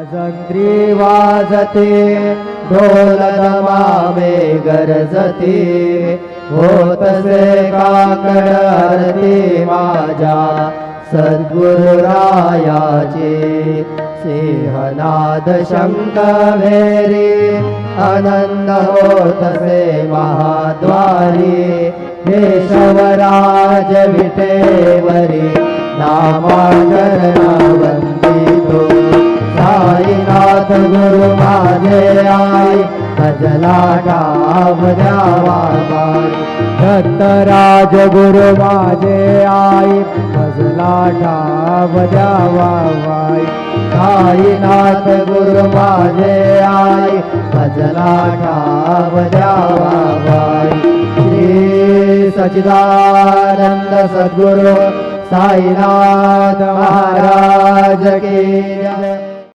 वाजंत्री वाजते ढोल दमामे गरजते होतसे काकड आरती माझ्या सद्गुरुरायाचे सिंहनाद शंख भेरी आनंद होतसे महाद्वारी केशवराज विटेवरी नामाचरणा वंदितो साईनाथ गुरु माझे आई भजला डाव द्यावा बाई दत्तराज गुरु माझे आई भजला डाव द्यावा बाई साईनाथ गुरु माझे आई भजला डाव द्यावा बाई श्री सच्चिदानंद सद्गुरु साईनाथ महाराज की जय।